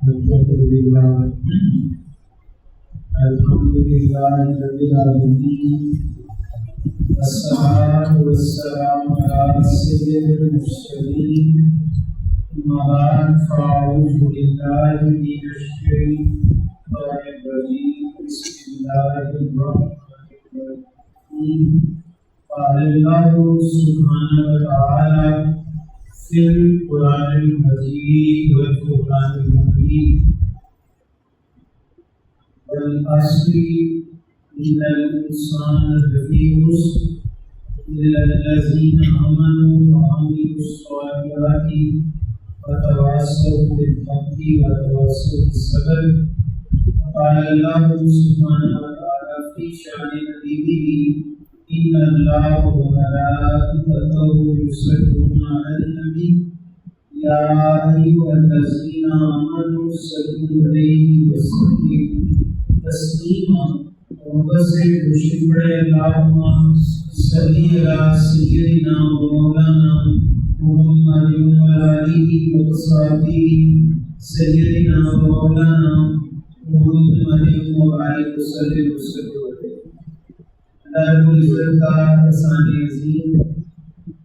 الحمد لله رب العالمين والصلاة والسلام على سيد المرسلين أما بعد فأعوذ بالله من الشيطان الرجيم بسم الله الرحمن الرحيم قال الله سبحانه وتعالى في القرآن المجيد والفرقان المبين والعصر إن الإنسان لفي خسر إلا الذين آمنوا وعملوا الصالحات وتواصوا بالحق وتواصوا بالصبر. قال الله سبحانه وتعالى في شأن نبيه إن الله وملائكته يصلون على النبي يا أيها الذين آمنوا صلوا عليه وسلموا تسليما وبشر اللهم صل على سيدنا ومولانا محمد وآله وصحبه سيدنا ومولانا محمد وآله وسلم اللہ عزت کا احسان عظیم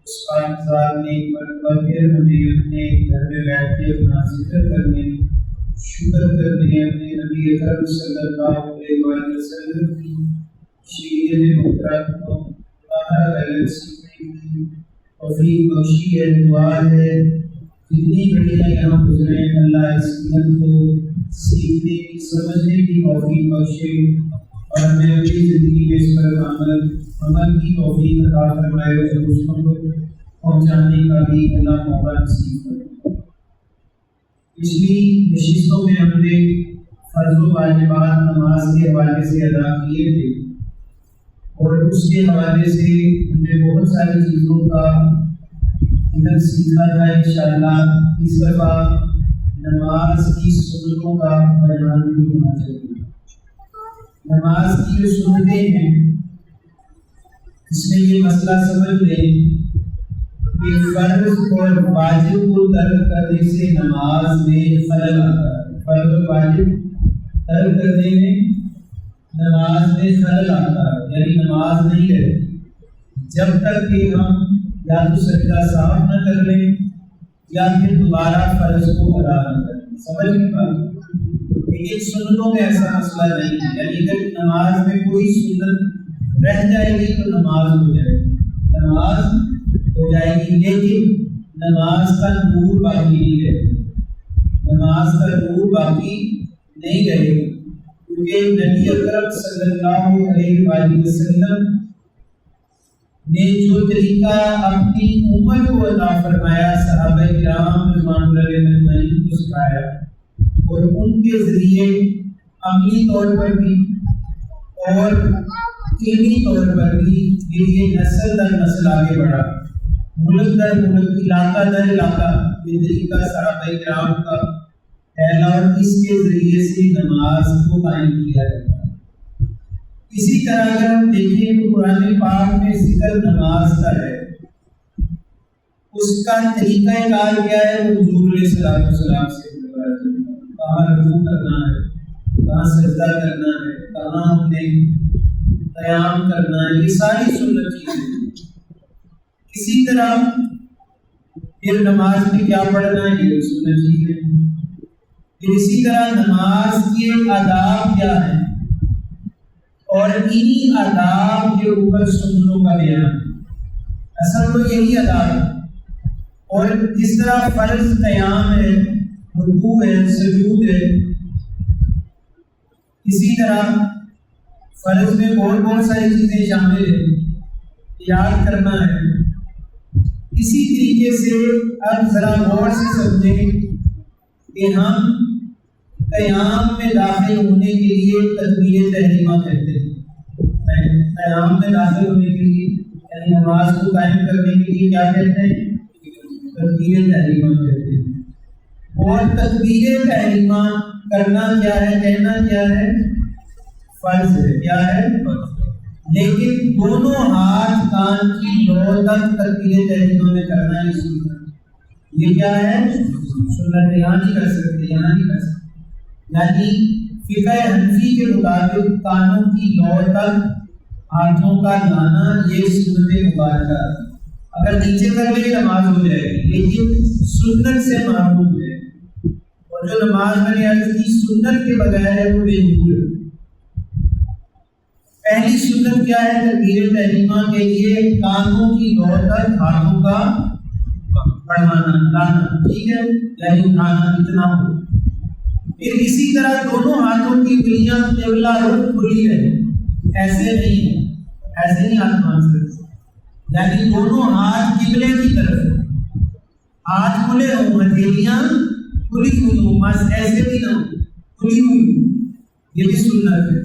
اس پاک ذات نے ایک مرتبہ پھر ہمیں اپنے گھر میں بیٹھ کے اپنا ذکر کرنے شکر کرنے اپنے نبی اکرم صلی اللہ علیہ وسلم کی شریعت محترم کو باہر علیہ سیکھنے کی توفیق بخشی ہے. دعا ہے جتنی گھڑیاں یہاں گزرے اللہ اس علم کو سیکھنے کی سمجھنے کی توفیق بخشے اور ہمیں اپنی زندگی میں اس پر عمل کی توفیق عطا فرمائے اور دوسروں کو پہنچانے کا بھی اللہ موقع نصیب کرے. پچھلی نشستوں میں ہم نے فرض و واجبات نماز کے حوالے سے ادا کیے تھے اور اس کے حوالے سے ہم نے بہت ساری چیزوں کا علم سیکھا تھا. انشاءاللہ اس دفعہ نماز کی سنتوں کا بیان بھی ہونا چاہیے. نماز کی جو سنتیں ہیں اس میں یہ مسئلہ سمجھ لیں کہ فرض اور واجب کو ترک کرنے سے نماز میں خلل آتا ہے. فرض اور واجب ترک کرنے میں نماز میں خلل آتا ہے، یعنی نماز نہیں رہتی جب تک کہ ہم یا تو سجدہ صاف نہ کر لیں یا پھر دوبارہ فرض کو ادا نہ کریں. سمجھ نہیں پاتے. لیکن سنتوں میں ایسا مسئلہ نہیں ہے، یعنی اگر نماز میں کوئی سنت رہ جائے گی تو نماز ہو جائے گی، نماز ہو جائے گی، لیکن نماز کا نور باقی نہیں رہے گا. نماز کا نور باقی نہیں رہے گا کیونکہ نبی اکرم صلی اللہ علیہ وآلہ وسلم نے جو طریقہ اپنی امت کو عطا فرمایا صحابہ کرام رضوان اللہ اجمعین کو سکھایا اور ان کے ذریعے عملی طور پر بھی اور علمی طور پر بھی یہ نسل در نسل آگے بڑھا، ملک در ملک، علاقہ در علاقہ یہ طریقہ صحابہ کرام کا پھیلا اور اس کے ذریعے سے نماز کو قائم کیا جاتا ہے. اسی طرح اگر ہم دیکھیں تو قرآن پاک میں ذکر نماز کا ہے، اس کا طریقہ کار کیا ہے؟ وہ حضور علیہ السلام سے کہاں رکوع کرنا ہے، کہاں سجدہ کرنا ہے، کہاں ہم نے قیام کرنا ہے، یہ ساری سنت چیزیں. اسی طرح پھر نماز میں کیا پڑھنا ہے، یہ سنت چیزیں. پھر اسی طرح نماز کے آداب کیا ہیں اور انہی آداب کے اوپر سنتوں کا بیان. اصل تو یہی آداب ہے. اور جس طرح فرض قیام ہے، رکوع ہے، سجود ہے، اسی طرح فرض میں بہت ساری چیزیں شامل ہیں، یاد کرنا ہے. اسی طریقے سے اب ذرا غور سے سمجھیں کہ ہم قیام میں داخل ہونے کے لیے تکبیر تحریمہ کہتے ہیں. قیام میں داخل ہونے کے لیے یعنی نماز کو قائم کرنے کے لیے کیا کہتے ہیں؟ تکبیر تحریمہ کہتے ہیں. اور تکبیر تحریمہ کرنا کیا ہے، کہنا کیا ہے؟ فرض ہے. کیا ہے؟ لیکن دونوں ہاتھ کان کی لو تک تکبیر تحریمہ میں کرنا ہے. یہ کیا ہے؟ سنت. یہاں نہیں کر سکتے، یہاں نہیں کر سکتے. یعنی فقہ حنفی کے مطابق کانوں کی لو تک ہاتھوں کا لانا یہ سنت مبارکہ، اگر نیچے کر لے نماز ہو جائے گی، لیکن سنت سے محروم ہے، اور جو نماز میں نے عرض کی سنت کے بغیر ہے وہ بے نور ہے۔ پہلی سنت کیا ہے؟ تکبیر تحریمہ کے لیے کانوں کی لو تک ہاتھوں کا بڑھانا، لانا، ٹھیک ہے، یعنی اٹھانا اتنا ہو۔ پھر اسی طرح دونوں ہاتھوں کی انگلیاں قبلہ رخ کھلی رہے، ایسے نہیں ہے، ایسے نہیں ہاتھ مان سکتے، یعنی دونوں ہاتھ قبلے کی طرف، ہاتھ کھلے ہوں، ہتھیلیاں کھلی ہوئی ہوں، بس ایسے بھی نہ ہو، کھلی ہوئی ہوں، یہ بھی سنت ہے۔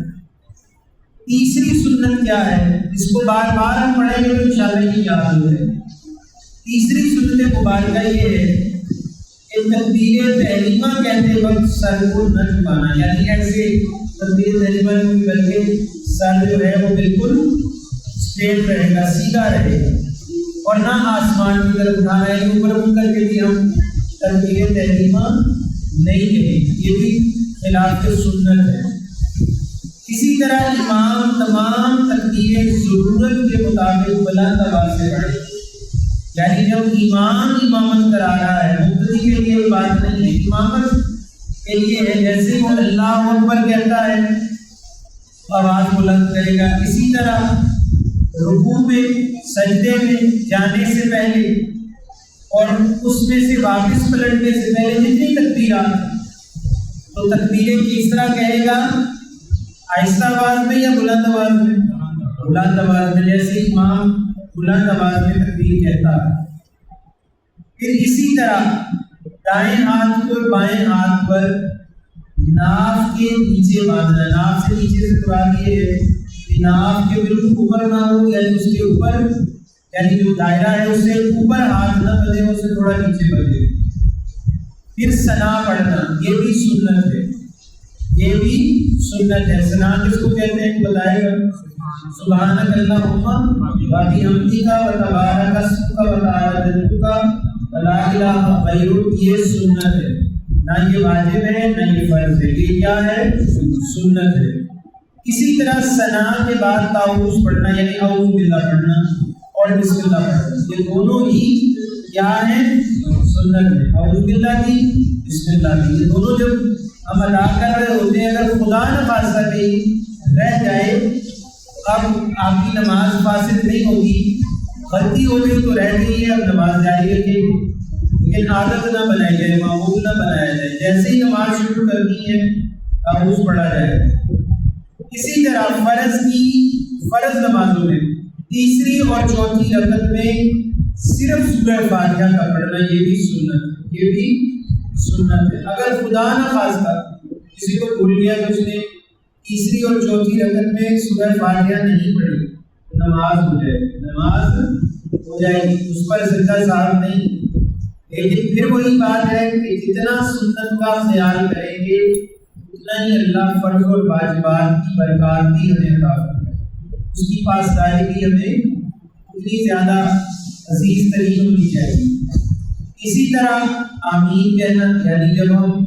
تیسری سنت کیا ہے؟ اس کو بار بار ہم پڑھیں گے تو انشاءاللہ یہ یاد ہو جائے۔ تیسری سنت مبارکہ یہ ہے کہ تکبیر تحریمہ کہتے وقت سر کو نہ جھکانا، یعنی ایسے تکبیر تحریمہ نہیں بلکہ سر جو ہے وہ بالکل اسٹریٹ رہے گا، سیدھا رہے گا، اور نہ آسمان کی طرف اٹھانا ہے، اوپر اٹھ کر کے بھی ہم تکبیر تحریمہ نہیں کہیں، یہ بھی خلاف سنت ہے۔ اسی طرح امام تمام تکبیریں ضرورت کے مطابق بلند آواز سے پڑھے، یعنی جب امام امامت کرا رہا ہے، مقتدی کے لیے بات نہیں ہے، امامت کے لیے ہے، جیسے وہ اللہ اکبر کہتا ہے آواز بلند کرے گا۔ اسی طرح رکوع میں، سجدے میں جانے سے پہلے اور اس میں سے واپس پلٹنے سے پہلے جتنی تکبیرات، تو تکبیریں کس طرح کہے گا؟ آہستہ آواز میں یا بلند آواز میں؟ بلند آواز میں، جیسے امام بلند آواز میں تکبیر کہتا ہے۔ پھر اسی طرح دائیں ہاتھ کو بائیں ہاتھ پر ناف کے نیچے باندھنا، ناف سے نیچے سے مراد یہ ہے کہ ناف کے بالکل اوپر نہ ہو، یعنی اس کے اوپر، یعنی جو دائرہ ہے اس سے اوپر ہاتھ نہ بندھے، اس سے تھوڑا نیچے بندھے۔ پھر ثنا پڑھنا، یہ بھی سنت ہے، یہ بھی سنت ہے۔ ثنا کس کو کہتے ہیں بتائے گا؟ سبحانک اللہم وبحمدک وتبارک اسمک وتعالی جدک ولا الہ غیرک، یہ سنت ہے، نہ یہ واجب ہے نہ یہ فرض ہے، یہ کیا ہے؟ سنت ہے۔ اسی طرح ثنا کے بعد تعوذ پڑھنا، یعنی اعوذ باللہ پڑھنا اور بسم اللہ پڑھنا، یہ دونوں ہی کیا ہیں؟ سنت ہے۔ اعوذ باللہ کی، بسم اللہ کی، یہ دونوں جب ہم ادا کر رہے ہوتے ہیں، اگر خدا نہ خواستہ کہیں رہ جائے، اب آپ کی نماز فاسد نہیں ہوگی، غلطی ہو گئی تو رہ گئی ہے، اب نماز جاری رکھیں، لیکن عادت نہ بنائی جائے، معمول نہ بنایا جائے، جیسے ہی نماز شروع کرنی ہے تعوذ پڑھا جائے۔ اسی طرح فرض نمازوں میں تیسری اور چوتھی رکعت میں صرف سورہ فاتحہ کا پڑھنا، یہ بھی سنت ہے، یہ بھی سنت ہے۔ اگر خدا نہ خواستہ کسی کو بھول گیا کہ اس نے تیسری اور چوتھی رکعت میں سورہ فاتحہ نہیں پڑھی، نماز ہو جائے گی، نماز ہو جائے گی، اس پر سجدہ صاحب نہیں۔ لیکن پھر وہی بات ہے کہ جتنا سنت کا خیال کریں گے اتنا ہی اللہ فرض اور واجبات کی برکات بھی ہمیں عطا کرے، اس کی پاسداری بھی ہمیں اتنی زیادہ عزیز ترین ہونی چاہیے۔ اسی طرح آمین کہنا، یعنی جب ہم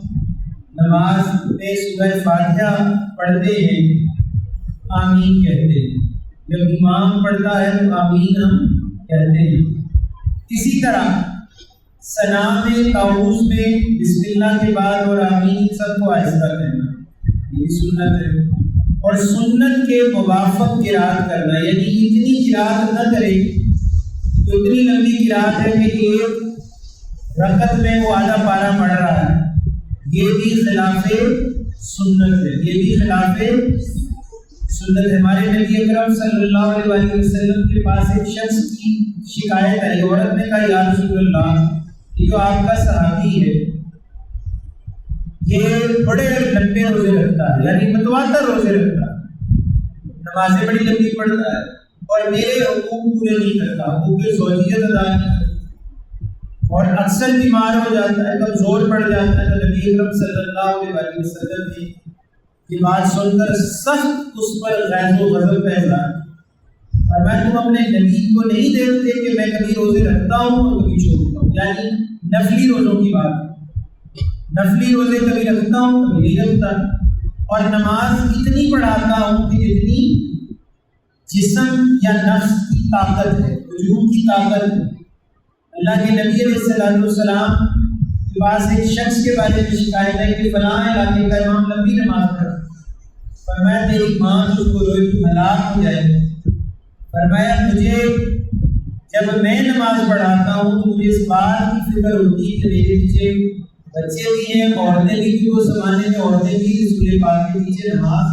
نماز میں سورہ فاتحہ پڑھتے ہیں آمین کہتے ہیں، جب امام پڑھتا ہے تو آمین ہم کہتے ہیں۔ اسی طرح ثنا میں، تعوذ میں بسم اللہ کے بعد اور آمین سب کو آہستہ کہنا، یہ سنت ہے۔ اور سنت کے موافق قرات کرنا، یعنی اتنی قرات نہ کرے تو اتنی لمبی قرات ہے کہ ایک رکعت میں وہ آدھا پارہ پڑھ رہا ہے، یہ بھی خلاف سنت ہے، یہ بھی خلاف سنت ہے۔ ہمارے نبی اکرم صلی اللہ علیہ وسلم کے پاس ایک شخص کی شکایت آئی، عورت نے کہا یا رسول اللہ، یہ جو آپ کا صحابی ہے یہ بڑے لمبے روزے رکھتا ہے، یعنی متواتر روزے رکھتا ہے، نمازیں بڑی لمبی پڑھتا ہے اور میرے حقوق پورے نہیں کرتا، حقوق زوجیت ادا نہیں کرتا، اور اکثر بیمار ہو جاتا ہے، کمزور پڑ جاتا ہے۔ تو نبی اکرم صلی اللہ علیہ وسلم نے یہ بات سن کر سخت اس پر غیظ و غضب کا اظہار، اور میں تم اپنے نبی کو نہیں دیکھتے کہ میں کبھی روزے رکھتا ہوں اور کبھی چھوڑتا ہوں، یعنی نفلی روزوں کی بات، نفلی روزے کبھی رکھتا ہوں کبھی نہیں رکھتا، اور نماز اتنی پڑھاتا ہوں کہ جتنی جسم یا نفس کی طاقت ہے، وجود کی طاقت ہے۔ اللہ کے نبی علیہ السلام کے پاس ایک شخص کے بارے میں شکایت ہے کہ فلاں علاقے کا امام لمبی نماز پڑھا، فرمایا تیری ماں اس کو روئے تو ہلاک ہو جائے۔ فرمایا مجھے جب میں نماز پڑھاتا ہوں تو مجھے اس بات کی فکر ہوتی ہے کہ میرے پیچھے بچے بھی ہیں، عورتیں بھی، کیونکہ اس زمانے میں عورتیں بھی رسول پاک کے پیچھے نماز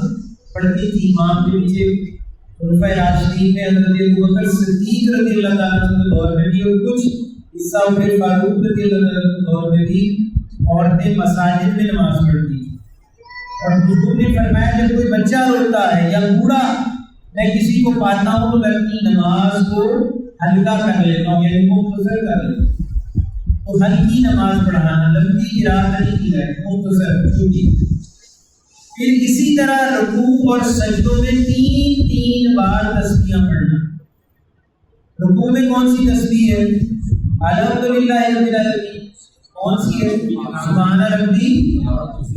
پڑھتی تھی، امام کے پیچھے۔ خلفائے راشدین میں حضرت ابوبکر صدیق رضی اللہ تعالیٰ عنہ کے دور میں بھی، اور کچھ حصہ عمر فاروق رضی اللہ تعالیٰ عنہ کے دور میں بھی عورتیں مساجد میں نماز پڑھتی تھیں۔ اور حضور نے فرمایا جب کوئی بچہ روتا ہے یا بوڑھا میں کسی کو پاتا ہوں تو میں اپنی نماز کو ہلکا کر لیتا ہوں، یعنی مختصر کر لیتا ہوں۔ تو ہلکی نماز پڑھانا، لمبی قرات نہیں کی ہے، مختصر چھوٹی۔ پھر اسی طرح رکوع اور سجدوں میں تین تین بار تسبیحاں پڑھنا۔ رکوع میں کون سی تسبیح ہے؟ الحمدللہ رب العالمین۔ کون سی ہے؟ سبحان ربی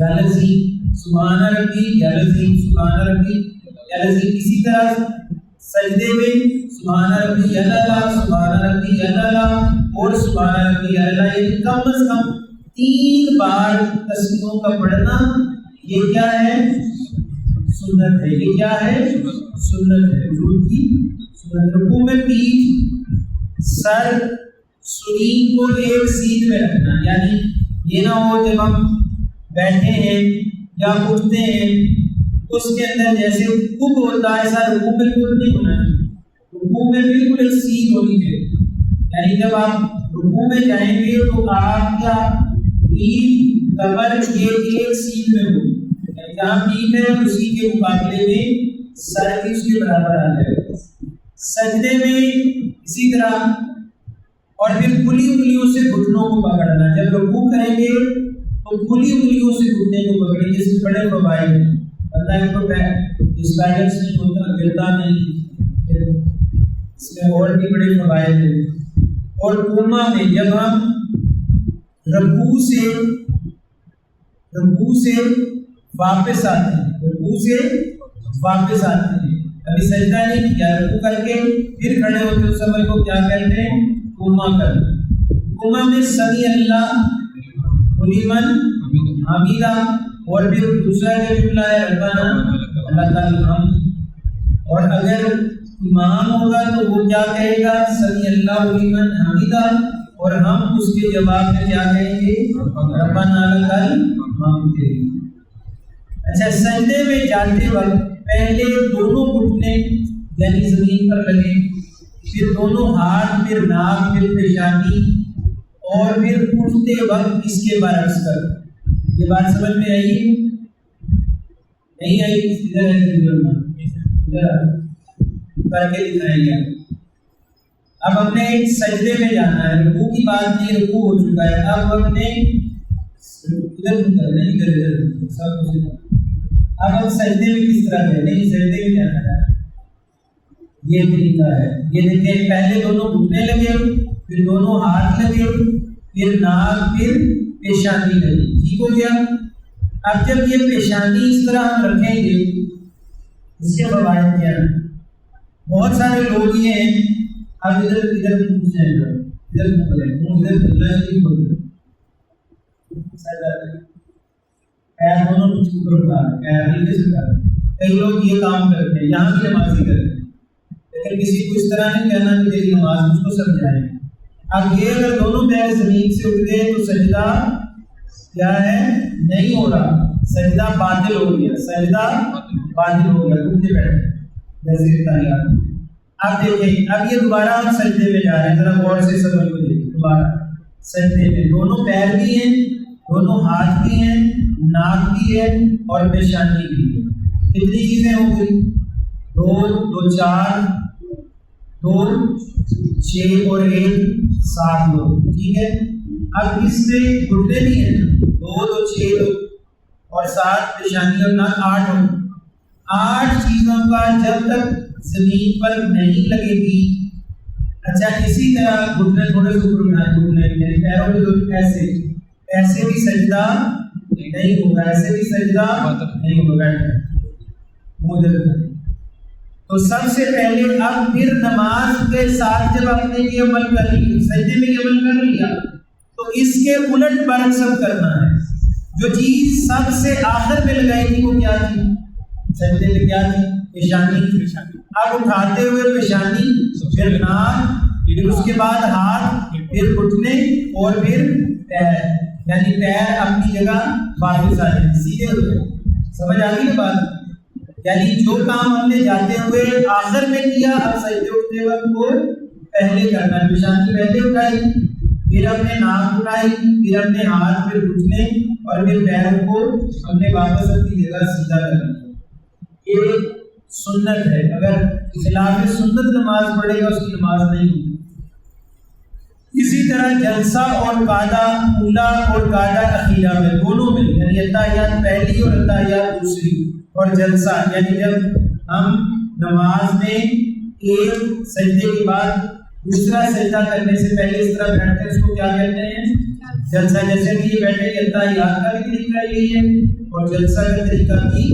العظیم، سبحان ربی العظیم، سبحان ربی العظیم۔ اسی طرح سجدے میں سبحان ربی الاعلیٰ، سبحان ربی الاعلیٰ اور سبحان ربی الاعلیٰ، یہ کم از کم 3 بار تسبیحوں کا پڑھنا، یہ کیا ہے؟ سنت ہے۔ یہ کیا ہے؟ سنت ہے، وضو کی سنت۔ رکوع میں پیٹھ، سر، سرین کو ایک سیدھ میں رکھنا، یعنی یہ نہ ہو جب ہم بیٹھے ہیں یا اٹھتے ہیں اس کے اندر جیسے کب ہوتا ہے ایسا رکوع میں بالکل نہیں ہونا چاہیے۔ رکوع میں بالکل ایک سیدھ ہونی چاہیے، یعنی جب آپ رکوع میں جائیں گے تو آپ کا پیٹھ کمر یہ ایک سیدھ میں ہوگی، یعنی جہاں پیٹھ ہے اسی کے مقابلے میں سر بھی اس کے برابر آ جائے گا۔ سجدے میں اسی طرح، اور پھر کھلی انگلیوں سے گھٹنوں کو پکڑنا۔ جب رکوع کریں گے تو کھلی انگلیوں سے گھٹنے کو پکڑیں گے، اس میں بڑے فوائد ہیں۔ اللہ کو اس بیلنس نہیں ہوتا، گرتا نہیں، اس میں اور بھی بڑے فوائد ہیں۔ اور قوما میں جب ہم رکوع سے واپس آتے ہیں، رکوع سے واپس آتے ہیں، ابھی سجدہ نہیں کیا، رکوع کر کے پھر کھڑے ہوتے اس سمے کو کیا کہتے ہیں؟ قوما کرنا۔ قوما میں سمی اللہ لمن حمیدہ، اور پھر دوسرا جو جملہ ہے ربنا اللہ تعالی الحمد۔ اور اگر امام ہوگا تو وہ کیا کہے گا؟ سمی اللہ لمن حمیدہ، اور ہم اس کے جواب میں کیا کہیں گے؟ ربنا لک الحمد۔ اچھا، سجدے میں جاتے وقت پہلے دونوں گھٹنے یعنی زمین پر لگے، پھر دونوں ہاتھ، پھر ناک، پھر پیشانی، اور پھر اٹھتے وقت اس کے برعکس کر۔ یہ بات سمجھ میں آئی؟ نہیں آئی؟ ادھر کر کے دکھائیں گے۔ اب ہم نے ایک سجدے میں جانا ہے، رکوع کی بات نہیں، رکوع ہو چکا ہے، اب ہم نے ادھر سب کچھ، اب ہم سجدے میں کس طرح گئے؟ نہیں، سجدے میں جانا ہے، یہ طریقہ ہے۔ یہ دیکھیں، پہلے دونوں گھٹنے لگے، پھر دونوں ہاتھ لگے، پھر ناک، پھر پیشانی لگی، ٹھیک ہو گیا۔ اب جب یہ پیشانی اس طرح ہم رکھیں گے، اس کے فوائد کیا ہیں؟ بہت سارے لوگ یہ ہیں، اب ادھر پوچھ جائیں گے، ادھر پیر دونوں کچھ اوپر اٹھا رہے، پیر ہلکے سے اٹھا رہے۔ کئی لوگ یہ کام کرتے ہیں، یہاں بھی نمازی کرتے ہیں، لیکن کسی کو اس طرح نہیں کہنا کہ تیری نماز مجھ کو سمجھائے۔ اب یہ اگر دونوں پیر زمین سے اٹھ گئے تو سجدہ کیا ہے؟ نہیں ہو رہا، سجدہ باطل ہو گیا، سجدہ باطل ہو گیا، اٹھتے بیٹھے جیسے تاریخ۔ اب دیکھیں، اب یہ دوبارہ ہم سجدے میں جا رہے ہیں، ذرا غور سے سمجھ کو دیکھیں۔ دوبارہ سجدے میں دونوں پیر بھی ہیں، دونوں ہاتھ بھی ہیں، ناک بھی ہے اور پیشانی بھی ہے۔ کتنی چیزیں ہو گئی؟ 2 2 4 2 6 اور 1 7 لوگ، ٹھیک ہے۔ اب اس میں گھٹنے بھی ہیں، 2 2 6 اور 7 پیشانی اور ناک، 8 ہو۔ 8 چیزوں کا جب تک زمین پر نہیں لگے گی۔ اچھا، اسی طرح گھٹنے تھوڑے سے اوپر اٹھائیں، گھٹنے یعنی پیروں کے ایسے بھی سجدہ نہیں ہوگا، ایسے بھی سجدہ نہیں ہوگا. تو سب سے پہلے اب پھر نماز کے ساتھ جب آپ نے یہ عمل کر لی، سجدے میں یہ عمل کر لیا، تو اس کے الٹ برعکس سب کرنا ہے. جو چیز سب سے آخر میں لگائی تھی وہ کیا تھی؟ سجدے میں کیا تھی؟ پیشانی. اب اٹھاتے ہوئے پیشانی، پھر ناک، پھر اس کے بعد ہاتھ، پھر گھٹنے اور پھر پیر، یعنی پیر اپنی جگہ واپس آ جائیں، سیدھے ہو جائیں. سمجھ آ گئی نا بات؟ یعنی جو کام ہم نے جاتے ہوئے آخر میں کیا، اب سجدے اٹھتے وقت وہ پہلے کرنا ہے. پیشانی پہلے اٹھائی، پھر ہم نے ناک اٹھائی، پھر ہم نے ہاتھ، پھر گھٹنے اور پھر پیروں کو ہم نے واپس اپنی جگہ سیدھا کرنا. یہ سنت ہے. اگر خلاف سنت نماز پڑھے گا اس کی نماز نہیں ہوگی. اسی طرح جلسہ اور قعدہ اولا اور قعدہ اخیرہ میں دونوں میں، یعنی اتحیات پہلی اور اتحیات دوسری، اور جلسہ یعنی جب ہم نماز میں ایک سجدے کے بعد دوسرا سجدہ کرنے سے پہلے اس طرح بیٹھتے ہیں، اس کو کیا کہتے ہیں؟ جلسہ. جیسے کہ یہ بیٹھے کہ اتحیات کا بھی طریقہ یہی ہے اور جلسہ کا طریقہ بھی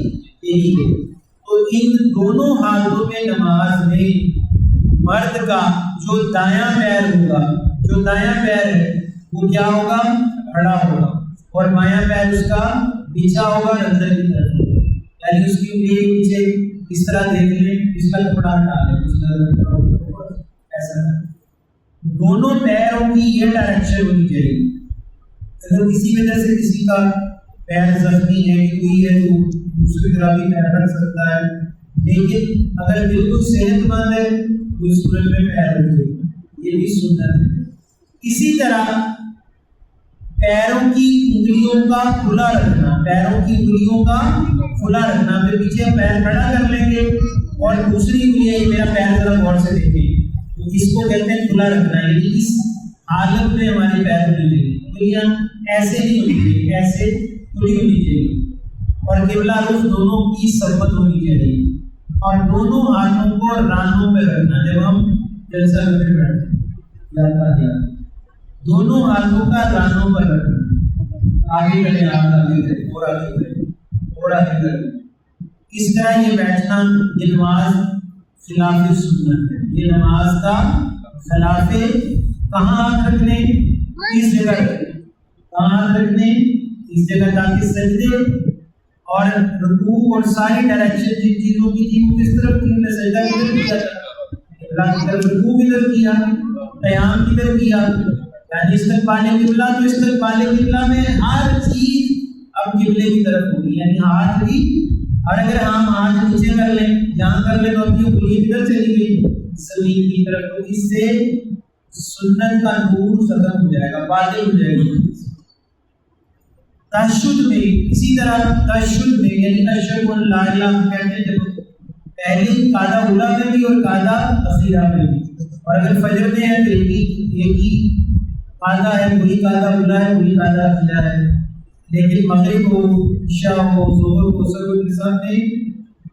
یہی ہے. تو ان دونوں حالتوں میں نماز میں مرد کا جو دایاں پیر ہوگا، جو دایاں پیر ہے وہ کیا ہوگا؟ کھڑا ہوگا، اور بایاں پیر اس کا پیچھا ہوگا اندر کی طرف. یعنی اس کی انگلی پیچھے اس طرح دیکھ لیں، اس کا کپڑا ہٹا لیں، ایسا. دونوں پیروں کی یہ ڈائریکشن ہونی چاہیے. اگر کسی وجہ سے کسی کا پیر زخمی ہے کوئی ہے تو دوسری طرح بھی پیر رکھ سکتا ہے، لیکن اگر بالکل صحت مند ہے تو اس صورت میں پیر رکھے. یہ بھی سنت ہے. اسی طرح پیروں کی انگلیوں کا کھلا رکھنا، پیروں کی انگلیوں کا کھلا رکھنا. پھر پیچھے پیر کھڑا کر لیں گے اور دوسری انگلیاں میرا پیر ذرا غور سے دیکھیں، تو اس کو کہتے ہیں کھلا رکھنا. یعنی اس حالت میں ہماری پیر کھلی چاہیے، انگلیاں ایسے نہیں ہونی چاہیے، ایسے کھلی ہونی چاہیے، اور قبلہ رخ دونوں کی سربت ہونی چاہیے، اور دونوں ہاتھوں کو رانوں پہ رکھنا. جب ہم جلسہ کرتے بیٹھتے ہیں دونوں ہاتھوں کا رانوں پر رکھنا. آگے کریں، آپ آگے کریں، اور آگے کریں، اور آگے کریں. اس طرح یہ بیٹھنا، یہ نماز خلاف سنت ہے. یہ نماز کا خلاف. کہاں ہاتھ رکھنے؟ اس جگہ رکھنے. کہاں ہاتھ رکھنے؟ اس جگہ، تاکہ سجدے اور رکوع اور ساری ڈائریکشن جن چیزوں کی تھی وہ کس طرف تھی. میں سجدہ کدھر کیا تھا، رکوع کدھر کیا، قیام کدھر کیا، یعنی استقبال قبلہ. تو استقبال قبلہ میں ہر چیز اب قبلے کی طرف ہوگی، یعنی ہاتھ بھی. اور اگر ہم ہاتھ نیچے کر لیں، جہاں کر لیں، تو اپنی انگلی کدھر چلی گئی؟ زمین کی طرف. تو اس سے سنت کا نور ختم ہو جائے گا، باطل ہو جائے گا. تشہد میں اسی طرح، تشہد میں یعنی اشہد ان لا الہ کہتے ہیں جب پہلی قعدہ اولا میں بھی اور قعدہ اخیرہ میں بھی. اور اگر فجر میں ہے تو ایک ہی قعدہ ہے، وہی قعدہ اولا ہے، وہی قعدہ اخیرہ ہے. لیکن مغرب ہو، عشاء ہو، ظہر ہو، سب کے ساتھ میں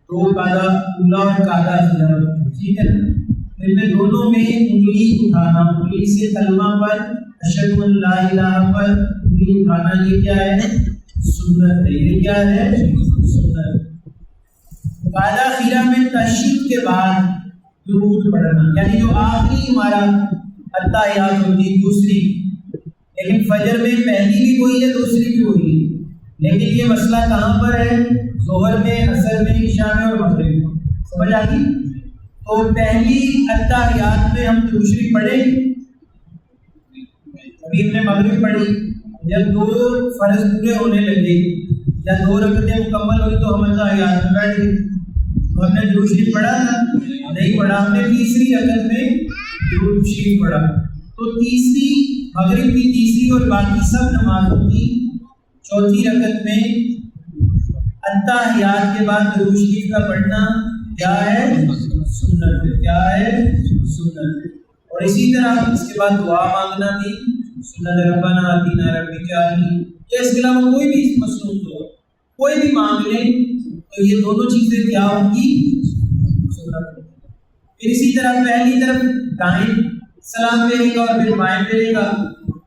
دو قعدہ اولا اور قعدہ اخیرہ. ٹھیک ہے نا؟ ان میں دونوں میں انگلی اٹھانا، انگلی سے کلمہ پر، اشہد ان لا الہ پر انگلی اٹھانا، یہ کیا ہے؟ سنت ہے. یہ کیا ہے؟ سنت. قعدہ اخیرہ میں تشہد کے بعد درود پڑھنا، یعنی جو آخری ہمارا اتحیات ہوتی ہے دوسری. لیکن فجر میں پہلی بھی وہی ہے، دوسری بھی وہی ہے. لیکن یہ مسئلہ کہاں پر ہے؟ ظہر میں، عصر میں، عشاء میں اور مغرب میں. سمجھ آ گئی؟ تو پہلی اتحیات میں ہم دوسری پڑھیں. ابھی ہم نے مغرب پڑھی، جب دو فرض پورے ہونے لگے یا دو رکعتیں مکمل ہوئی تو ہم اتحیات میں بیٹھ گئے. ہم نے درود شریف پڑھا تھا؟ نہیں پڑھا. ہم نے تیسری رکعت میں درود شریف پڑھا. تو تیسری مغرب کی تیسری اور باقی سب نمازوں کی چوتھی رکعت میں اتحیات کے بعد درود شریف کا پڑھنا کیا ہے؟ سنت ہے. کیا ہے؟ سنت ہے. اور اسی طرح اس کے بعد دعا مانگنا بھی سنت. ربنا آتنا ربک آمین. یا اس کے علاوہ کوئی بھی مسنون ہو، کوئی بھی مانگ لیں تو یہ دونوں چیزیں کیا ہوں گی؟ سنت. پھر اسی طرح پہلی طرف دائیں سلام پھیرے گا اور پھر بائیں پھیرے گا،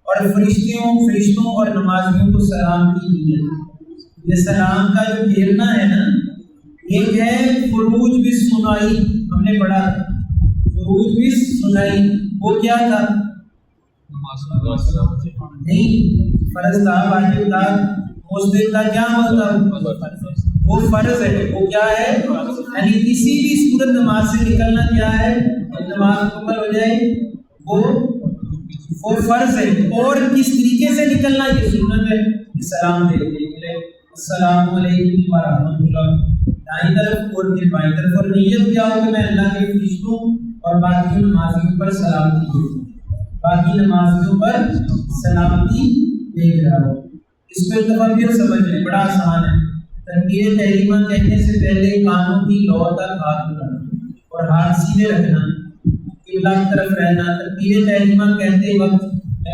اور فرشتوں اور نمازیوں کو سلام کی نیت. یہ سلام کا جو پھیرنا ہے نا، ایک ہے خروج بالسنائی، ہم نے پڑھا خروج بالسنائی، وہ کیا تھا؟ نہیں، فرض تھا، واجب تھا، مستحب تھا، کیا ہوتا؟ وہ فرض ہے، وہ کیا ہے؟ یعنی کسی بھی صورت نماز سے نکلنا کیا ہے؟ نماز مکمل ہو جائے وہ فرض ہے، اور کس طریقے سے نکلنا یہ سنت ہے، سلام دے کے السلام علیکم ورحمۃ اللہ، دائیں طرف اور پھر بائیں طرف، اور نیت کیا ہو کہ میں اللہ کے فرشتوں اور باقی نمازیوں پر سلامتی دوں، باقی نمازیوں پر سلامتی بھیج رہا ہوں۔ اس کو ایک دفعہ پھر سمجھ لیں، بڑا آسان ہے۔ تکبیر تحریمہ کہنے سے پہلے کانوں کی لو تک ہاتھ اٹھانا اور ہاتھ سیدھے رکھنا، قبلہ کی طرف رہنا۔ تکبیر تحریمہ کہتے وقت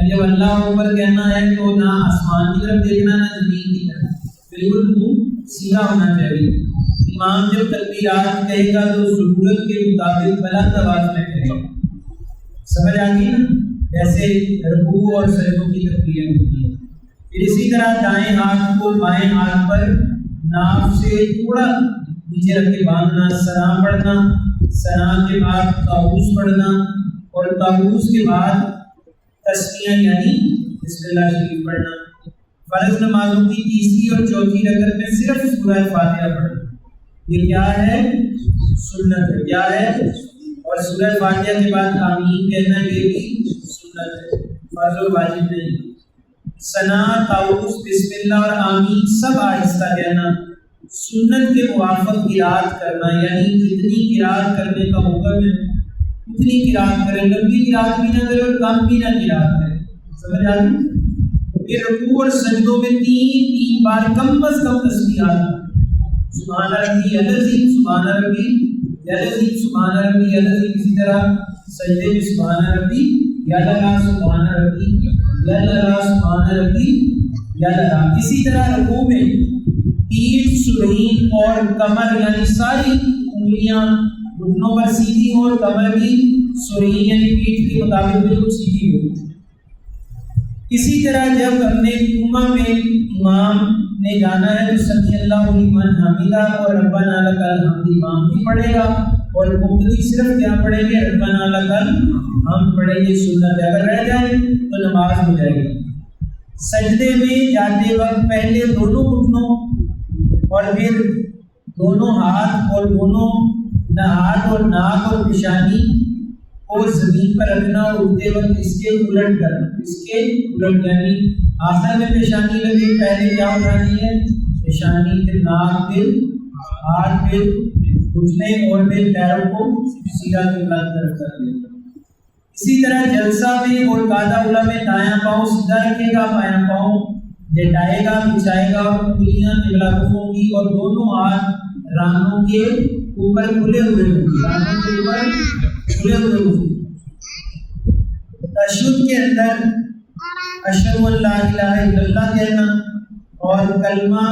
جب اللہ اکبر کہنا ہے تو نہ آسمان کی طرف دیکھنا نہ زمین کی طرف، بالکل منہ سیدھا ہونا چاہیے۔ امام جب تکبیرات کہے گا تو ضرورت کے مطابق بلند آواز میں کہے گا، سمجھ آ گئی نا؟ جیسے رکوع اور سجدوں کی تکبیریں ہوتی ہیں۔ پھر اسی طرح دائیں ہاتھ کو بائیں ہاتھ پر ناف سے تھوڑا نیچے رکھ کے باندھنا، ثنا پڑھنا، ثنا کے بعد طاؤس پڑھنا، اور طاؤس کے بعد تسمیہ یعنی بسم اللہ شریف پڑھنا۔ فرض نمازوں کی تیسری اور چوتھی رکعت میں صرف سورہ فاتحہ پڑھنا، یہ کیا ہے؟ سنت ہے، کیا ہے؟ اور سورہ فاتحہ کے بعد آمین کہنا یہ بھی سنت ہے، فرض و واجب نہیں۔ ثنا، طاؤس، بسم اللہ اور آمین سب آہستہ کہنا، سنت کے موافق قرات کرنا، یعنی جتنی قرات کرنے کا حکم ہے اتنی قرات کریں، لمبی قرات بھی نہ کریں اور کم بھی نہ قرات کریں، سمجھ آ گئی؟ پھر رکوع اور سجدوں میں تین بار کم از کم تسبیحات، سبحان ربی العظیم، سبحان ربی العظیم، سبحان ربی العظیم۔ اسی طرح سجدے میں سبحان ربی یا اللہ، سبحان ربی یا اللہ، سبحان ربی یا اللہ۔ اسی طرح رکوع میں پیٹھ، سرین اور کمر یعنی ساری انگلیاں گھٹنوں پر سیدھی ہو اور کمر بھی سرین یعنی پیٹھ کے مطابق بالکل سیدھی ہو۔ اسی طرح جب اپنے جمعہ میں امام نے جانا ہے تو سمی اللہ لمن حمیدہ اور ربنا لک الحمد امام بھی پڑھے گا، اور مقتدی صرف کیا پڑھیں گے؟ ربنا لک الحمد پڑھیں گے، سنت ہے، اگر رہ جائے تو نماز ہو جائے گی۔ سجدے میں جاتے وقت پہلے دونوں گھٹنوں اور پھر دونوں ہاتھ اور دونوں ہاتھ اور ناک اور پیشانی کو زمین پر رکھنا، اور اٹھتے وقت اس کے الٹ کرنا، اس کے الٹ یعنی آخر میں پیشانی لگے، پہلے کیا اٹھانی ہے؟ پیشانی، پھر ناک، پھر ہاتھ، پھر گھٹنے اور پھر پیروں کو سیدھا قبلہ کی طرف کر لیں۔ اسی طرح جلسہ میں اور قاعدہ اولیٰ میں دایاں پاؤں سیدھا رکھے گا، بایاں پاؤں لیٹائے گا، بچھائے گا، اور انگلیاں قبلہ رخ ہوں گی، اور دونوں ہاتھ رانوں کے اوپر کھلے ہوئے ہوں گے، رانوں کے اوپر کھلے ہوئے ہوں گے۔ تشہد کے اندر اشہد ان لا الہ الا اللہ کہنا اور کلمہ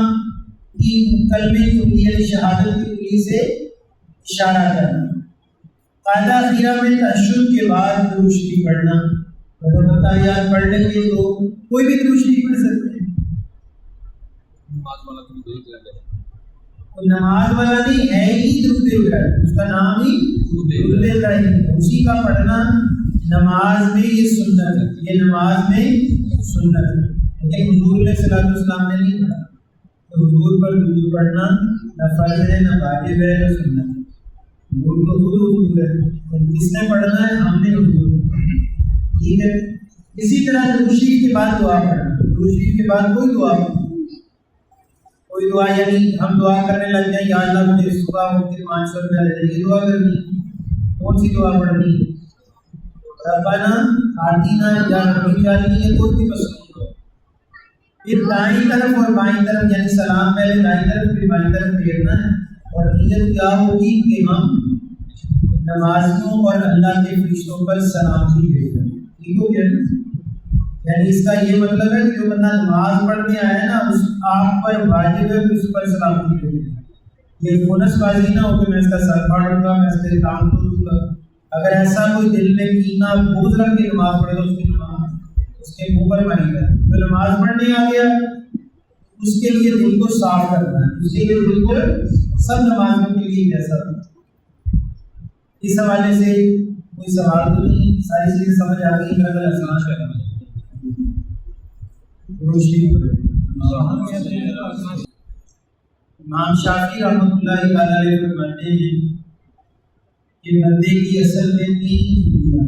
کی کلمے کی انگلی شہادت کی انگلی سے اشارہ کرنا۔ قاعدہ اخیرہ میں تشہد کے بعد درود شریف پڑھنا، اگر متعیات پڑھ لیں گے تو کوئی بھی درود شریف پڑھ سکتے ہیں، نماز والا نہیں ہے ہی درود ابراہیم، اس کا نام ہی درود ابراہیم، اسی کا پڑھنا نماز میں یہ سنت ہے، یہ نماز میں سنت ہے، لیکن حضور علیہ الصلوۃ والسلام نے نہیں پڑھا، تو حضور پر درود پڑھنا نہ فرض ہے نہ واجب ہے نہ سنت ہے، حضور کو خود حضور ہے، کس نے پڑھنا ہے؟ ہم نے حضور، ٹھیک ہے۔ اسی طرح درود شریف کے بعد دعا پڑھنا، درود شریف کے بعد کوئی دعا پڑھنا، کوئی دعا یعنی ہم دعا کرنے لگ جائیں یا اللہ مجھے صبح اٹھ کے 500 روپیہ دے دے، یہ دعا کرنی، کون سی دعا پڑھنی؟ ربنا آتینا یا ربی جاتی ہے، کوئی بھی مسئلہ ہو۔ پھر دائیں طرف اور بائیں طرف یعنی سلام پہلے دائیں طرف پھر بائیں طرف پھیرنا ہے، اور نیت کیا ہوگی کہ ہم نمازیوں اور اللہ کے فرشتوں پر سلامتی بھیج رہے ہیں، ٹھیک ہو گیا؟ یعنی اس کا یہ مطلب ہے کہ جو بندہ نماز پڑھنے آیا ہے نا، اس آپ پر واجب ہے کہ اس پر سلامتی بھیجیں، یہ بونس بازی نہ ہو کہ میں اس کا سر پھاڑوں گا، میں اس کے کام کو دوں گا۔ اگر ایسا کوئی دل میں کینہ بغض رکھ کے نماز پڑھے تو اس کی نماز اس کے منہ پر ماری گا۔ جو نماز پڑھنے آ گیا اس کے لیے دل کو صاف کرنا ہے، اس کے لیے بالکل سب نمازوں کے لیے جیسا تھا۔ اس حوالے سے کوئی سوال تو نہیں، ساری چیزیں سمجھ آ گئی؟ میرا آسان کرنا روشنی امام شافعی رحمۃ اللہ علیہ فرماتے ہیں کہ بندے کی اصل میں 3 خوبیاں،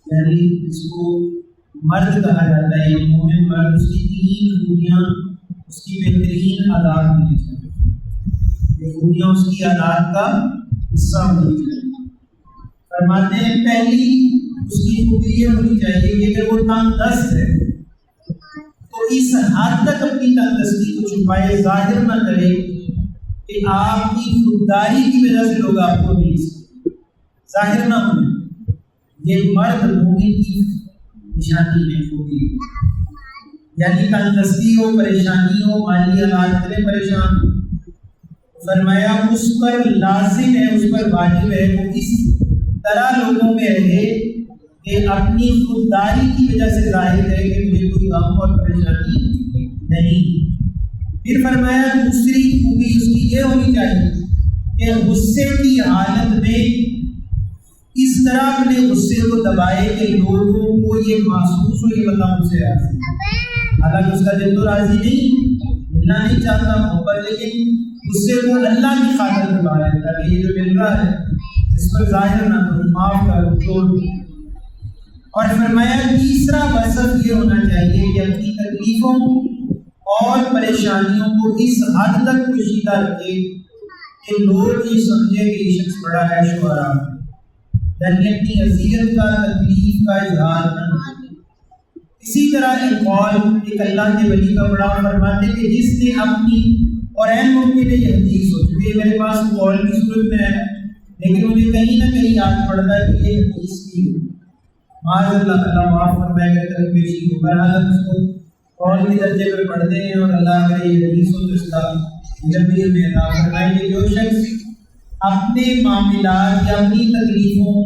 یعنی اس کو مرد کہا جاتا ہے، مومن مرد، اس کی 3 خوبیاں، اس کی بہترین عادات ہونی چاہیے، یہ خوبیاں اس کی عادات کا حصہ ہونی چاہیے۔ فرماتے ہیں پہلی اس کی خوبی یہ ہونی چاہیے کہ اگر وہ تنگ دست ہے تو اس حد تک اپنی تنگ دستی کو چھپائے، ظاہر نہ کرے کہ آپ کی خودداری کی وجہ سے لوگ آپ کو نہیں سکتے، ظاہر نہ ہونے۔ یہ مرد مومن کی نشانی ہے، خوبی، یعنی تنگ دستی ہو، پریشانی ہو، مالی حالات میں پریشان ہو، فرمایا اس پر لازم ہے، اس پر واجب ہے وہ اس طرح لوگوں میں رہے کہ اپنی خودداری کی وجہ سے ظاہر ہے کہ مجھے کوئی غم اور پریشانی نہیں۔ پھر فرمایا دوسری خوبی اس کی یہ ہونی چاہیے کہ غصے کی حالت میں اس طرح اپنے غصے کو دبائے کہ لوگوں کو یہ محسوس ہو یہ بندہ مجھ سے راضی، حالانکہ اس کا دل تو راضی نہیں، ملنا نہیں چاہتا محبت، لیکن غصے کو اللہ کی خاطر دبا لیتا ہے کہ یہ جو مل رہا ہے اس پر ظاہر نہ کرو، معاف کرو، چھوڑ دو۔ اور فرمایا تیسرا وصف یہ ہونا چاہیے کہ اپنی تکلیفوں اور پریشانیوں کو اس حد تک پوشیدہ رکھے کہ لوگ یہ سمجھے کہ یہ شخص بڑا عیش و آرام ہے، یعنی اپنی اذیت کا، تکلیف کا اظہار نہ کرے۔ اسی طرح ایک قول ایک اللہ کے ولی کا بڑا فرماتے کہ جس نے اپنی، اور این موقع پہ یہ حدیث ہو چکی ہے، میرے پاس قول کی صورت میں ہے لیکن مجھے کہیں نہ کہیں یاد پڑتا ہے کہ یہ حدیث کی ہو، معاذ اللہ تعالیٰ معاف فرمائے گا طرف پیشی ہو، بہرحال ہم اس کو قول کے درجے پر پڑھتے ہیں اور اللہ اگر یہ حدیث ہو تو اس کا جب بھی ہمیں عطا فرمائے کہ جو شخص اپنے معاملات یا اپنی تکلیفوں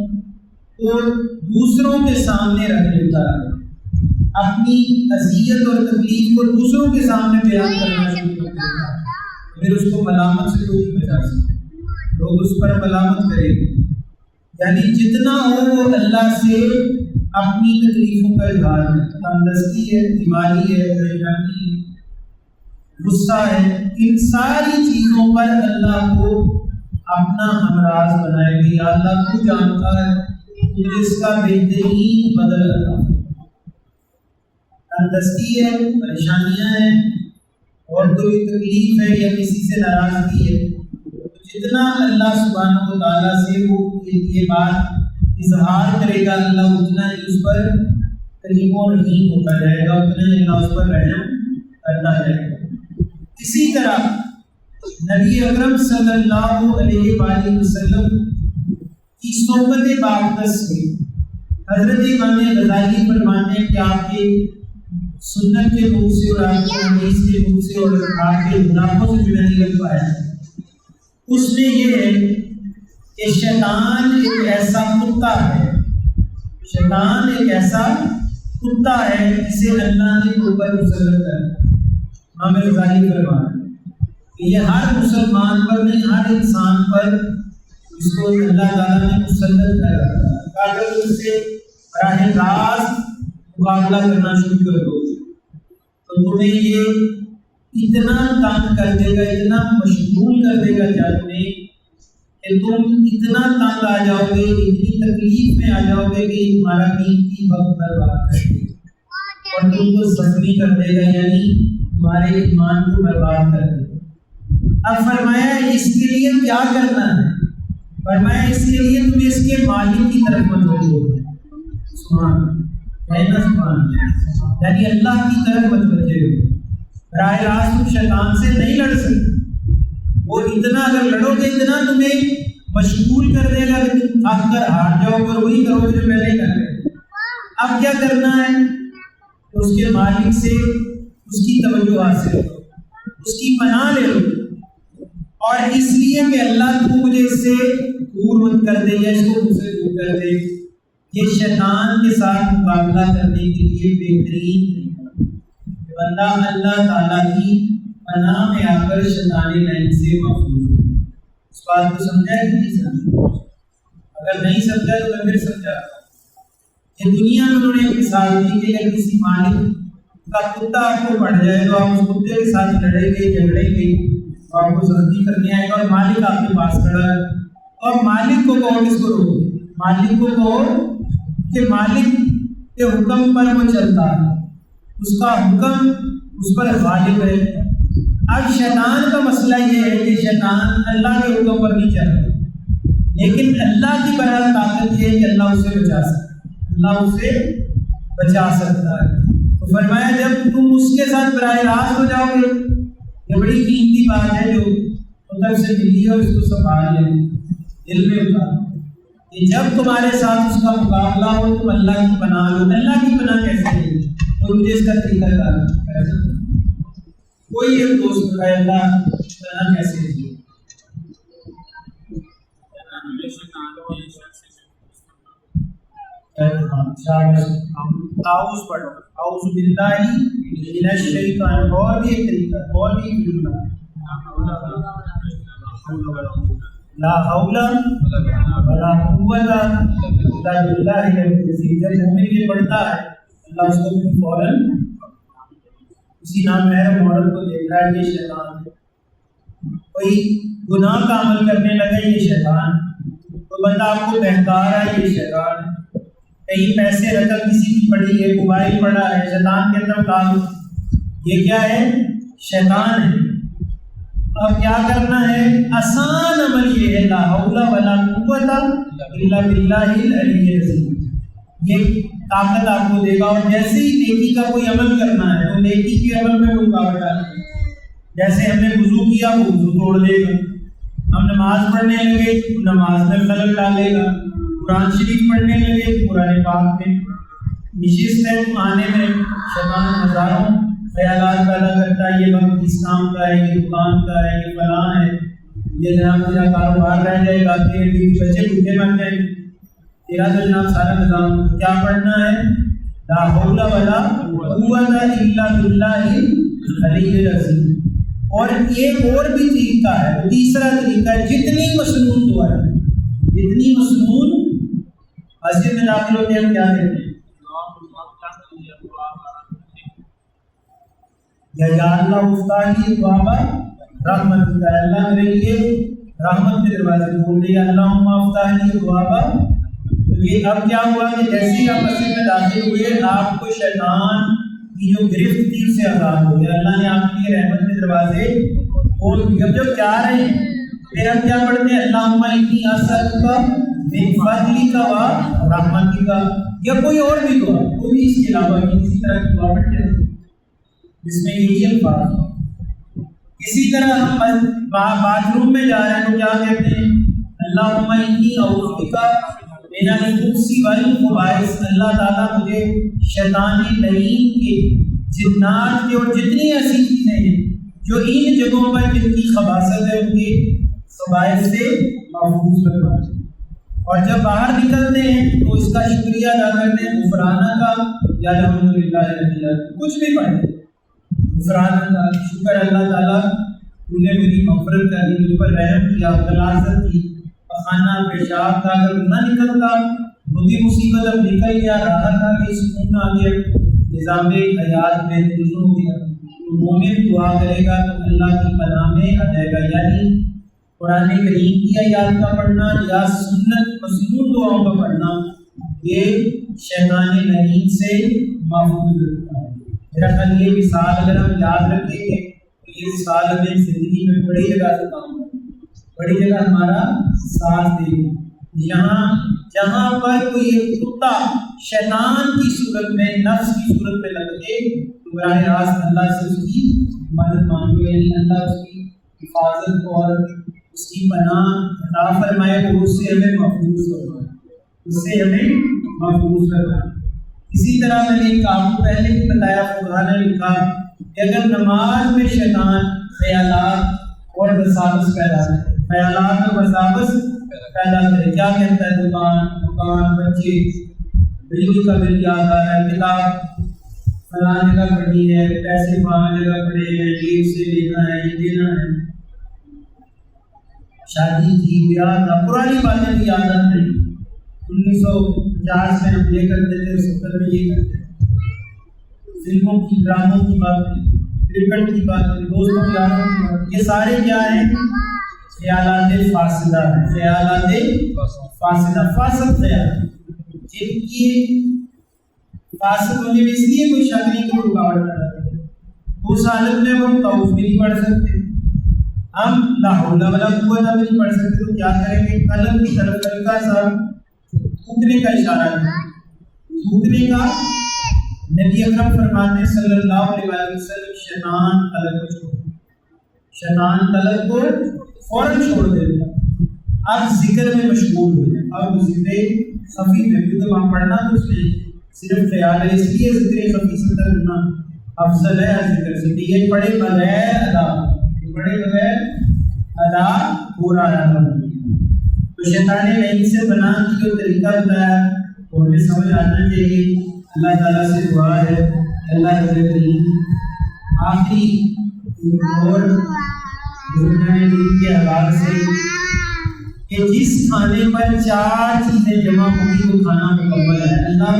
کو دوسروں کے سامنے رکھ لیتا ہے، اپنی اذیت اور تکلیف کو دوسروں کے سامنے بیان کرنا شروع کر دیتا ہے، پھر اس کو ملامت سے کوئی نہیں بچا سکتا، لوگ اس پر ملامت کریں گے۔ یعنی جتنا ہو وہ اللہ سے اپنی تکلیفوں کا اظہار ہے، تندرستی ہے، بیماری ہے، پریشانی ہے، غصہ ہے، ان ساری چیزوں پر اللہ کو اپنا ہمراز بنائے گا۔ یا اللہ تو جانتا ہے تجھے اس کا بہترین بدل عطا فرما۔ تندرستی ہے، پریشانیاں ہیں اور کوئی تکلیف ہے یا کسی سے ناراضگی ہے، جتنا اللہ سبحانہ و تعالیٰ سے وہ یہ بات اظہار کرے گا، اللہ اتنا ہی اس پر کریم و رحیم ہوتا جائے گا، اتنا ہی اللہ اس پر رحم کرتا جائے گا۔ اسی طرح نبی اکرم صلی اللہ علیہ وآلہ وسلم کی صحبت باقدس میں حضرت امام غزالی فرماتے ہیں کہ آپ کے سنت کے منہ سے اور آپ کے حدیث کے منہ سے اور آپ کے گناہوں سے جو نہیں لگ پایا، اس میں یہ ہے کہ شیطان ایک ایسا کتا ہے، شیطان ایک ایسا کتا ہے جسے اللہ نے اوپر مسلط کر دیا۔ امام غزالی فرماتے ہیں کہ یہ ہر مسلمان پر نہیں، ہر انسان پر اس کو اللہ تعالیٰ نے مسلط کر رکھا ہے۔ اگر اس سے براہ راست مقابلہ کرنا شروع کر دو تو تمہیں یہ اتنا تنگ کر دے گا، اتنا مشغول کر دے گا جل میں کہ تم اتنا تنگ آ جاؤ گے، اتنی تکلیف میں آ جاؤ گے کہ تمہارا قیمتی وقت برباد کر دے گا اور تم کو زخمی کر دے گا، یعنی تمہارے ایمان کو برباد کر دے گا۔ اب فرمایا اس کے لیے کیا کرنا ہے؟ فرمایا اس کے لیے تمہیں اس کے مالک کی طرف متوجہ ہونا ہے، سبحان اللہ، یعنی اللہ کی طرف متوجہ ہو۔ براہ راست تم شیطان سے نہیں لڑ سکتے، وہ اتنا اگر لڑو گے اتنا تمہیں مشغول کر دے گا کہ تم تھک کر ہار جاؤ گے، وہی کرو گے جو پہلے کر رہے۔ اب کیا کرنا ہے؟ اس کے مالک سے اس کی توجہ حاصل کرو، اس کی پناہ لے لو، اور اس لیے کہ اللہ تو مجھے اس سے دور مت کر دے یا اس کو مجھ سے دور کر دے، یہ شیطان کے ساتھ مقابلہ کرنے کے لیے بہترین طریقہ بندہ اللہ تعالیٰ کی پناہ میں آ کر شیطان لعین سے محفوظ ہے۔ اس بات کو سمجھا ہے کہ نہیں سمجھا؟ اگر نہیں سمجھا تو میں پھر سمجھا کہ دنیا میں انہوں نے ایک مثال دی کہ اگر کسی مالک کا کتا آپ کو پڑ جائے تو آپ اس کتے کے ساتھ لڑیں گے، جھگڑیں گے، تو آپ کو زخمی کرنے آئے گا، اور مالک آپ کے پاس کھڑا ہے، اور مالک کو کہو کس کو روکو؟ مالک کو کہو کہ مالک کے حکم پر وہ چلتا ہے، اس کا حکم اس پر غالب ہے۔ اب شیطان کا مسئلہ یہ ہے کہ شیطان اللہ کے حکم پر نہیں چلتا، لیکن اللہ کی برحال طاقت یہ ہے کہ اللہ اسے بچا سکتا ہے، اللہ اسے بچا سکتا ہے۔ تو فرمایا جب تم اس کے ساتھ براہ راست ہو جاؤ گے، یہ بڑی قیمتی بات ہے جو مطلب سے ملی ہے، اور اس کو سنبھال لیں، دل میں اتارو کہ جب تمہارے ساتھ اس کا مقابلہ ہو تم اللہ کی پناہ لو۔ اللہ کی پناہ کیسے لے؟ اور مجھے اس کا طریقہ کار کوئی ایک دوست بتائے اللہ پناہ کیسے لے؟ اعوذ پڑھو، اعوذ باللہ من الشیطان، اور بھی ایک طریقہ، اور بھی ایک جملہ، لا حول ولا قوت الا باللہ العظیم۔ جب مومن یہ پڑھتا ہے اللہ اس کو فوراً اسی نام ہے محرم کو دیکھ رہا ہے یہ شیطان کوئی گناہ کا عمل کرنے لگا، یہ شیطان تو بندہ آپ کو بہکا رہا ہے، یہ شیطان کہیں پیسے رقم کسی کی پڑی ہے، موبائل پڑا ہے، شیطان کے اندر کام، یہ کیا ہے؟ شیطان ہے۔ اب کیا کرنا ہے؟ آسان عمل یہ ہے، لا حول ولا قوت الا باللہ العلی العظیم، یہ طاقت آپ کو دے گا۔ اور جیسے ہی نیکی کا کوئی عمل کرنا ہے تو نیکی کے عمل میں کوئی رکاوٹ ڈالے، جیسے ہم نے وضو کیا وہ وضو توڑ دے گا، ہم نماز پڑھنے لگے نماز میں خلل ڈالے گا، قرآن شریف پڑھنے لگے قرآن پاک میں نشست ہے آنے میں شیطان ہزاروں خیالات پیدا کرتا ہے، یہ وقت اس کام کا ہے، یہ دکان کا ہے، یہ فلاں ہے، یہ جناب تیرا کاروبار رہ جائے گا، تیرے بچے بھوکے مر جائیں گے، تیرا تو جناب سارا نظام کیا پڑھنا ہے؟ لا حول ولا قوت الا باللہ العلی العظیم۔ اور ایک اور بھی طریقہ ہے، تیسرا طریقہ ہے، جتنی مسنون دعا ہے، جتنی مسنون مسجد میں داخل ہوتے ہیں ہم کیا کہتے ہیں؟ یا اللہ مفتاحی بابا رحمت کا، اللہ میرے لیے رحمت کے دروازے کھول دے، اللہم افتحلی بابا۔ تو یہ اب کیا ہوا کہ جیسے ہی آپ مسجد میں داخل ہوئے آپ کو شیطان کی جو گرفت تھی اس سے آزاد ہو گیا، اللہ نے آپ کے لیے رحمت کے دروازے کھول دیے۔ جب جا رہے ہیں پھر ہم کیا پڑھتے ہیں؟ اللہم انی اسألک من فضلک و رحمتک، یا کوئی اور بھی دعا، کوئی بھی اس کے علاوہ کسی طرح کی دعا پڑھتے ہیں جس میں یہی الفاظ۔ اسی طرح ہم باتھ روم میں جا رہے ہیں تو کیا کہتے ہیں؟ اللہم انی اعوذ بک من الخبث والخبائث، اللہ تعالیٰ مجھے شیطان لعین کے، جنات کے، اور جتنی ایسی چیزیں ہیں جو ان جگہوں پر جن کی خباثت ہے ان کے خبائث سے محفوظ رکھنا۔ اور جب باہر نکلتے ہیں تو اس کا شکریہ ادا کرتے ہیں، غفرانہ کا یا الحمدللہ رب العالمین، کچھ بھی پڑھیں غفرانہ کا شکر، اللہ تعالیٰ تو نے میری مغفرت کر دی، مجھ پر رحم کیا، غلاظت کی، خانہ پیشاب کا اگر نہ نکلتا وہ بھی مصیبت اب نکل گیا، راحت آ گئی، سکون آ گیا، نظام حیات بہترین ہو گیا۔ تو مومن دعا کرے گا تو اللہ کی پناہ میں آ جائے گا، یعنی قرآن کریم کی آیات کا پڑھنا یا سنت مسنون دعاؤں کا پڑھنا یہ شیطان لعین سے محفوظ رکھتا ہے۔ میرا خیال یہ مثال اگر ہم یاد رکھیں گے تو یہ مثال ہمیں زندگی میں بڑی جگہ سے کام کرے، بڑی جگہ ہمارا ساتھ دے گی۔ یہاں جہاں پر کوئی ایک کتا شیطان کی صورت میں، نفس کی صورت میں لگے تو براہ راست اللہ سے اس کی مدد مانگو، یعنی اللہ اس کی حفاظت کو اور اس کی پناہ عطا فرمائے، اور اس سے ہمیں محفوظ فرمائے، اس سے ہمیں محفوظ فرمائے۔ اسی طرح میں نے ایک آپ کو پہلے بھی بتایا، قرآن نے لکھا کہ اگر نماز میں شیطان خیالات اور وساوس پیدا کرے، خیالات اور وساوس پیدا کرے، کیا کہتا ہے؟ دکان، بچے، بجلی کا بل یاد آ رہا ہے، کتاب فلاں جگہ پڑی ہے، پیسے فلاں جگہ پڑے ہیں، یہ سے لینا ہے، یہ دینا ہے، شادی تھی، بیاہ تھا، پرانی باتیں بھی یاد آتی ہیں۔ 1950 میں ہم یہ کرتے تھے، 70 میں یہ کرتے تھے، فلموں کی، ڈراموں کی باتیں، کرکٹ کی باتیں، دوستوں کی یادوں کی باتیں، یہ سارے کیا ہیں؟ خیالات فاسدہ ہیں، خیالات فاسدہ، فاسد خیال، جن کی فاسد ہونے میں اس لیے کوئی شک نہیں کہ رکاوٹ نہ رہے، اس حالت میں ہم طواف بھی نہیں پڑھ سکتے، ہم لا حول ولا قوت بھی نہیں پڑھ سکتے، تو کیا کریں گے؟ قلم کی طرف ہلکا سا تھوکنے کا اشارہ ہے، تھوکنے کا۔ نبی اکرم فرماتے ہیں صلی اللہ علیہ وسلم، شیطان قلب کو چھوڑ، شیطان قلب کو فوراً چھوڑ دیتا، اب ذکر میں مشغول ہو جائے، اب ذکر خفی میں، کیونکہ وہاں پڑھنا تو اس میں صرف خیال ہے، اس لیے ذکر خفی سے کرنا افضل ہے ذکر سے، کہ یہ پڑھے بغیر ادا، یہ پڑھے بغیر ادا پورا ادا ہو۔ تو شیطان نے نہیں سے بنا کی جو طریقہ بتایا وہ ہمیں سمجھ آنا چاہیے۔ اللہ تعالیٰ سے دعا ہے اللہ رب کریم آخری اور بزرگان دین کے حوالے سے کہ جس کھانے پر 4 چیزیں جمع ہوگی وہ کھانا مکمل ہے، اللہ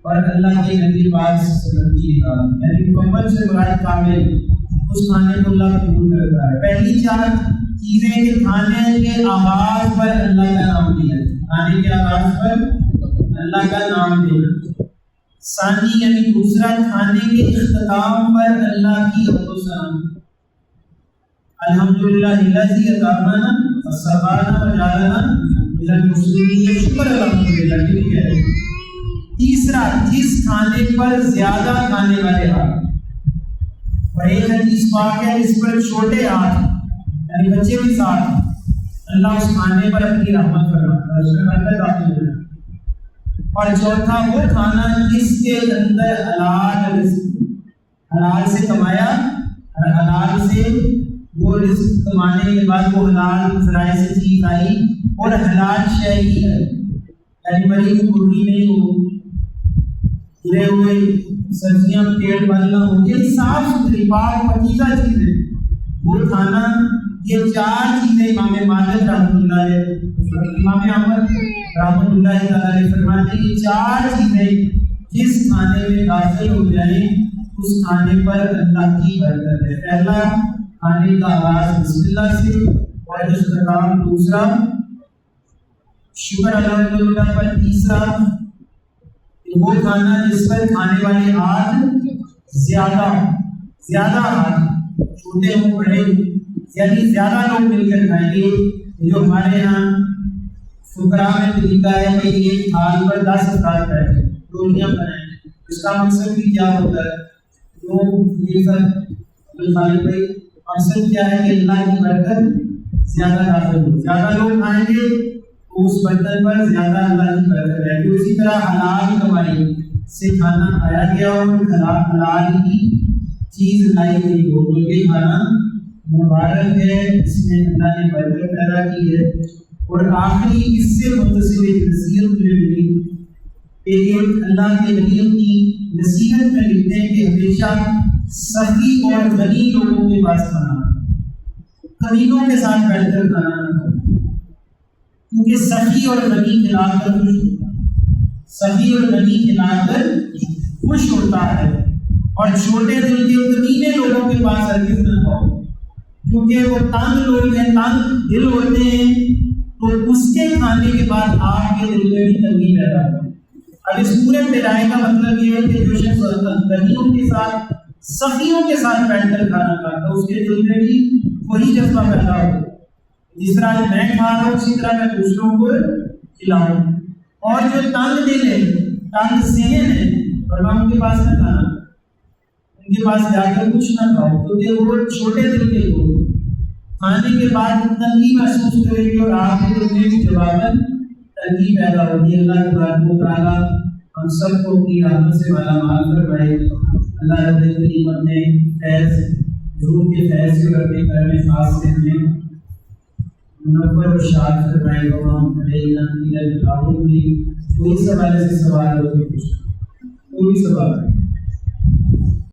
اور اللہ کے نبی پاک صلی اللہ علیہ وسلم، یعنی مکمل سے مراد کامل، اس کھانے کو اللہ قبول کرتا ہے۔ پہلی 4 چیزیں کہ کھانے کے آغاز پر اللہ کا نام لیا، کھانے کے آغاز پر اللہ کا نام لینا۔ ثانی یعنی دوسرا، کھانے کے اختتام پر اللہ کی حمد و ثنا، الحمدللہ الذی اطعمنا وسقانا وجعلنا من المسلمین، شکر الحمدللہ، ٹھیک ہے۔ تیسرا، جس کھانے پر زیادہ کھانے والے ہاتھ، اور ایک حدیث پاک ہے اس پر چھوٹے ہاتھ یعنی بچے بھی ساتھ، اللہ اس کھانے پر اپنی رحمت فرماتا ہے، اس میں برکت داخل ہوتا ہے۔ اور چوتھا، وہ کھانا جس کے اندر حلال رزق، حلال سے کمایا اور حلال سے وہ رزق کمانے کے بعد وہ حلال ذرائع سے چیز آئی اور حلال شے ہی ہے، یعنی مری مرغی نہیں ہو، گرے ہوئے سبزیاں پیڑ بننا ہو، یہ صاف ستھری پاک پاکیزہ چیزیں، وہ کھانا۔ یہ 4 چیزیں امام مالک رحمۃ اللہ علیہ، امام احمد رحمۃ اللہ تعالی فرماتے ہیں یہ 4 چیزیں جس کھانے میں داخل ہو جائیں اس کھانے پر اللہ کی برکت ہے۔ پہلا، کھانے کا آغاز بسم اللہ سے، اور اختتام دوسرا شکر الحمدللہ پر، تیسرا وہ کھانا جس پر کھانے والے ہاتھ زیادہ ہاتھ، چھوٹے ہوں بڑے ہوں، یعنی زیادہ لوگ مل کر کھائیں گے۔ جو ہمارے یہاں فقراء میں طریقہ ہے کہ ایک تھال پر 10 افراد بیٹھے روٹیاں بنائیں، اس کا مقصد بھی کیا ہوتا ہے؟ مقصد کیا ہے کہ اللہ کی برکت زیادہ داخل ہو، زیادہ لوگ کھائیں گے تو اس برتن پر زیادہ اللہ کی برکت ہے۔ تو اسی طرح حلال کمائی سے کھانا کھایا گیا اور حلال کی چیز لائی گئی ہو، تو یہ کھانا مبارک ہے، اس میں اللہ نے برکت پیدا کی ہے۔ اور آخری اس سے متصل ایک نصیحت مجھے ملی کہ ایک اللہ کے ولیوں کی نصیحت میں لکھتے ہیں کہ ہمیشہ سخی اور غنی لوگوں کے پاس کھانا، غریبوں کے ساتھ بیٹھ کر کھانا نہ کھاؤ، کیونکہ سخی اور غنی کھلا کر خوش ہوتا ہے، سخی اور غنی کھلا کر خوش ہوتا ہے۔ اور چھوٹے دل کے کمینے لوگوں کے پاس ہرگز نہ کھاؤ، کیونکہ وہ تنگ لوگ ہیں، تنگ دل ہوتے ہیں، تو اس کے کھانے کے بعد آپ کے دل میں بھی تنگی پیدا ہوتی ہے۔ اب اس پورے پیرائے کا مطلب یہ ہے کہ جو شخص غنیوں کے ساتھ، سخیوں کے ساتھ بیٹھ کر کھانا کھاتا ہے، اس کے دل میں بھی وہی جذبہ پیدا ہوتا ہے، جس طرح میں کھا رہا ہوں اسی طرح میں دوسروں کو کھلاؤں۔ اور جو تنگ دل ہے، تنگ ذہن ہے، اور ان کے پاس نہ کھانا، ان کے پاس جا کر کچھ نہ کھاؤ، کیونکہ وہ چھوٹے دل کے لوگ کھانے کے بعد تنگی محسوس کریں گے اور آپ کے دل میں بھی جواباً تنگی پیدا ہوگی۔ اللہ تبارک و تعالیٰ ہم سب کو اپنی رحمت سے مالا مال فرمائے۔ اللہ رب العالمین اپنے فیض، ضرور کے فیض سے اور اپنے کرم خاص سے ہمیں منور و شاد فرمائے۔ کوئی سوال سے سوال ہو تو کوئی سوال